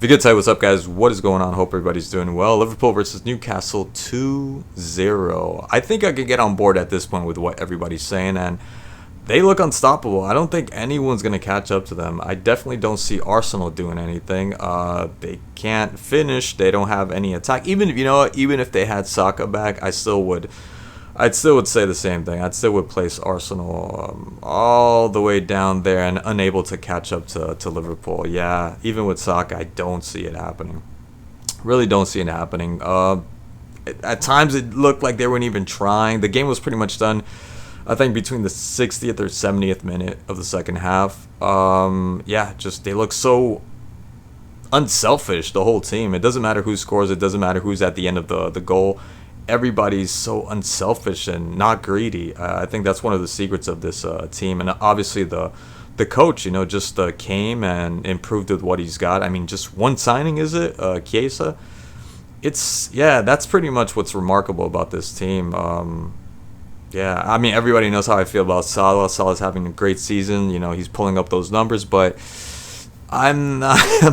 If you could tell what's up, guys, what is going on? Hope everybody's doing well. Liverpool versus Newcastle 2-0. I think I could get on board at this point with what everybody's saying, and they look unstoppable. I don't think anyone's going to catch up to them. I definitely don't see Arsenal doing anything. They can't finish. They don't have any attack. Even if they had Saka back, I'd still would say the same thing. I'd still would place Arsenal all the way down there and unable to catch up to Liverpool. Yeah, even with Saka, I don't see it happening. Really don't see it happening. At times, it looked like they weren't even trying. The game was pretty much done, I think, between the 60th or 70th minute of the second half. Just they look so unselfish, the whole team. It doesn't matter who scores. It doesn't matter who's at the end of the goal. Everybody's so unselfish and not greedy. I think that's one of the secrets of this team. And obviously the coach, just came and improved with what he's got. I mean, just one signing, is it? Chiesa? That's pretty much what's remarkable about this team. I mean, everybody knows how I feel about Salah. Salah's having a great season. He's pulling up those numbers, but I'm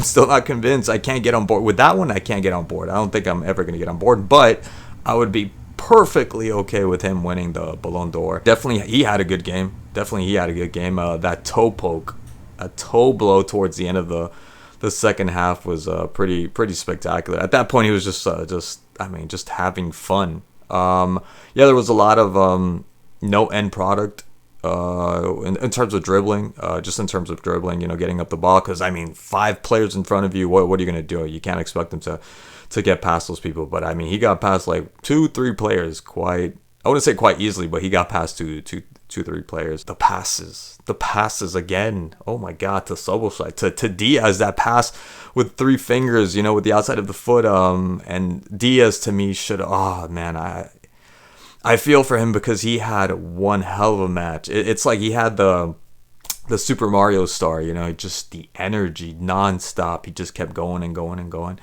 still not convinced. I can't get on board with that one. I can't get on board. I don't think I'm ever going to get on board, but I would be perfectly okay with him winning the Ballon d'Or. Definitely, he had a good game. That toe poke, a toe blow towards the end of the second half was pretty spectacular. At that point, he was just having fun. There was a lot of no end product in terms of dribbling. Getting up the ball. Because I mean, 5 players in front of you. What are you gonna do? You can't expect them to get past those people. But I mean, he got past like 2-3 players I wouldn't say quite easily, but he got past 2-3 players. The passes again. Oh my God, to Soboslai, to Diaz, that pass with 3 fingers, with the outside of the foot. And Diaz to me should. Oh man, I feel for him because he had one hell of a match. It's like he had the Super Mario star, just the energy nonstop. He just kept going and going and going.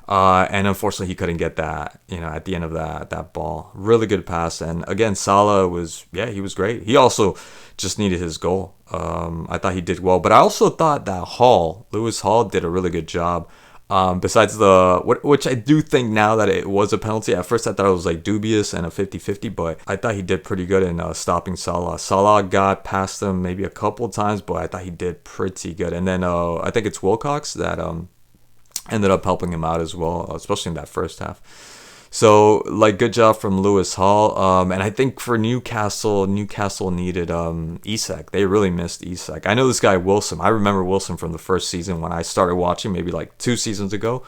And unfortunately, he couldn't get that, at the end of that ball. Really good pass. And again, Salah he was great. He also just needed his goal. I thought he did well. But I also thought that Lewis Hall did a really good job. Besides which I do think now that it was a penalty. At first, I thought it was like dubious and a 50-50, but I thought he did pretty good in stopping Salah. Salah got past him maybe a couple times, but I thought he did pretty good. And then I think it's Wilcox that ended up helping him out as well, especially in that first half. So, good job from Lewis Hall. And I think for Newcastle needed Isak. They really missed Isak. I know this guy Wilson. I remember Wilson from the first season when I started watching, maybe like 2 seasons ago.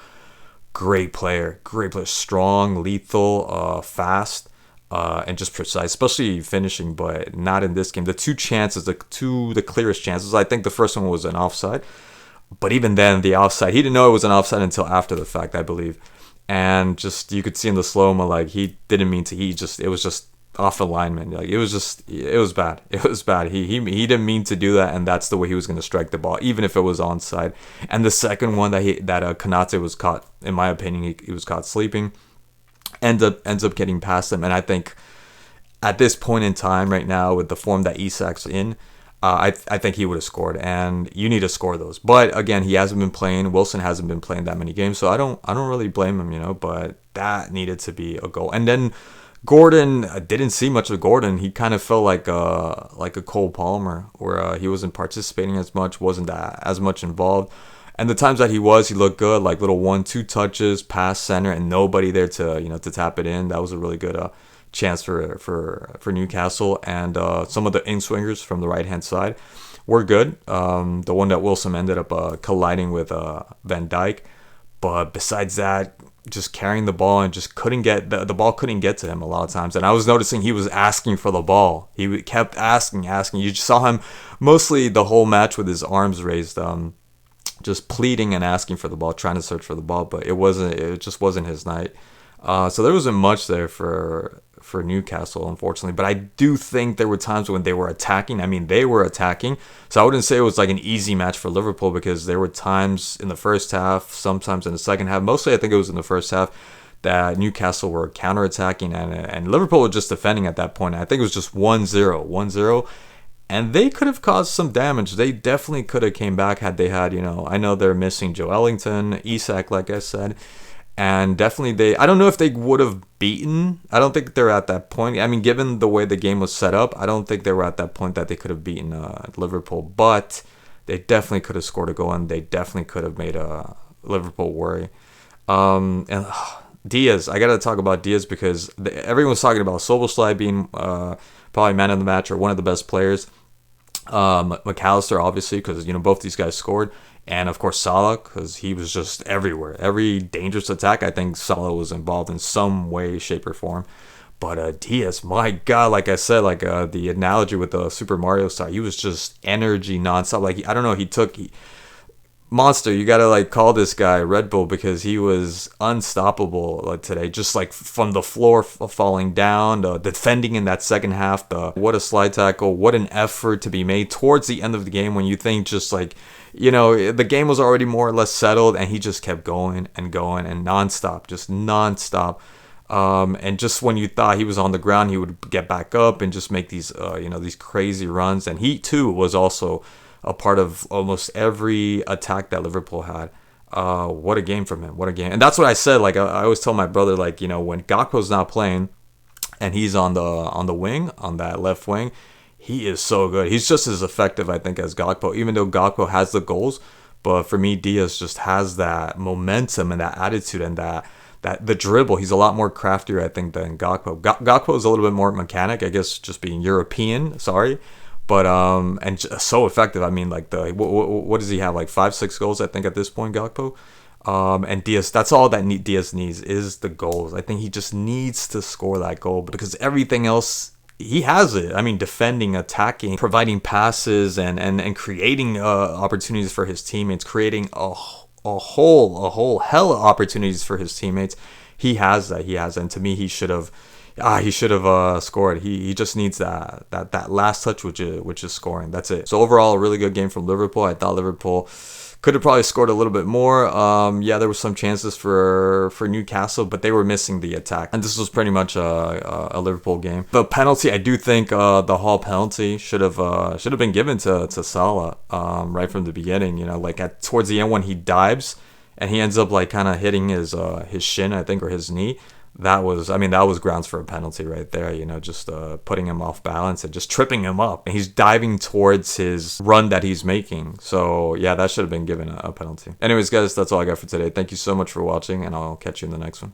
Great player, strong, lethal, fast, and just precise, especially finishing, but not in this game. The 2 chances, the clearest chances, I think the first one was an offside. But even then, the offside, he didn't know it was an offside until after the fact, I believe. And just, you could see in the slow-mo, he didn't mean to. It was just off alignment. It was bad. It was bad. He didn't mean to do that, and that's the way he was going to strike the ball, even if it was onside. And the second one that Konate was caught, in my opinion, he was caught sleeping, ends up getting past him. And I think at this point in time right now, with the form that Isak's in, I think he would have scored, and you need to score those. But again, he hasn't been playing. Wilson hasn't been playing that many games, so I don't really blame him, But that needed to be a goal. And then Gordon, I didn't see much of Gordon. He kind of felt like a Cole Palmer, where he wasn't participating as much, wasn't as much involved. And the times that he looked good, like little 1-2 touches, pass center, and nobody there to tap it in. That was a really good chance for Newcastle. And some of the in-swingers from the right-hand side were good. The one that Wilson ended up colliding with Van Dijk. But besides that, just carrying the ball and just couldn't get the ball couldn't get to him a lot of times. And I was noticing he was asking for the ball. He kept asking. You just saw him mostly the whole match with his arms raised, just pleading and asking for the ball, trying to search for the ball. But it just wasn't his night. So there wasn't much there for Newcastle, unfortunately. But I do think there were times when they were attacking. I mean, they were attacking. So I wouldn't say it was like an easy match for Liverpool, because there were times in the first half, sometimes in the second half. Mostly I think it was in the first half that Newcastle were counterattacking, and Liverpool were just defending at that point. I think it was just 1-0. and they could have caused some damage. They definitely could have came back had they had, I know they're missing Joe Ellington, Isak, like I said, and definitely I don't know if they would have beaten. I don't think they're at that point. I mean, given the way the game was set up, I don't think they were at that point that they could have beaten Liverpool, but they definitely could have scored a goal, and they definitely could have made Liverpool worry. And Diaz, I got to talk about Diaz because everyone's talking about Szoboszlai being probably man of the match or one of the best players. McAllister, obviously, because both these guys scored, and of course Salah, because he was just everywhere. Every dangerous attack, I think Salah was involved in some way, shape, or form. But Diaz, my God, like I said, like the analogy with the Super Mario star, he was just energy nonstop. Like I don't know, Monster, you gotta like call this guy Red Bull because he was unstoppable today. Just like from the floor falling down, defending in that second half. What a slide tackle! What an effort to be made towards the end of the game when you think just like the game was already more or less settled, and he just kept going and going and nonstop, just nonstop. And just when you thought he was on the ground, he would get back up and just make these these crazy runs. And he too was also a part of almost every attack that Liverpool had. What a game from him. What a game. And that's what I said. Like I always tell my brother, like, when Gakpo's not playing and he's on the wing, on that left wing, he is so good. He's just as effective, I think, as Gakpo, even though Gakpo has the goals. But for me, Diaz just has that momentum and that attitude and that the dribble. He's a lot more craftier, I think, than Gakpo. Gakpo is a little bit more mechanic, I guess, just being European. Sorry. But and so effective. I mean, like what does he have? Like 5-6 goals, I think, at this point, Gakpo. And Diaz, that's all that Diaz needs is the goals. I think he just needs to score that goal because everything else, he has it. I mean, defending, attacking, providing passes, and creating opportunities for his teammates, creating a whole hell of opportunities for his teammates. He has that. And to me, he should have scored. He just needs that last touch, which is scoring. That's it. So overall, a really good game from Liverpool. I thought Liverpool could have probably scored a little bit more. Yeah, there were some chances for Newcastle, but they were missing the attack. And this was pretty much a Liverpool game. The penalty, I do think the Hall penalty should have been given to Salah right from the beginning. Like towards the end when he dives and he ends up like kind of hitting his shin, I think, or his knee. That was grounds for a penalty right there, just putting him off balance and just tripping him up. And he's diving towards his run that he's making. So, yeah, that should have been given a penalty. Anyways, guys, that's all I got for today. Thank you so much for watching, and I'll catch you in the next one.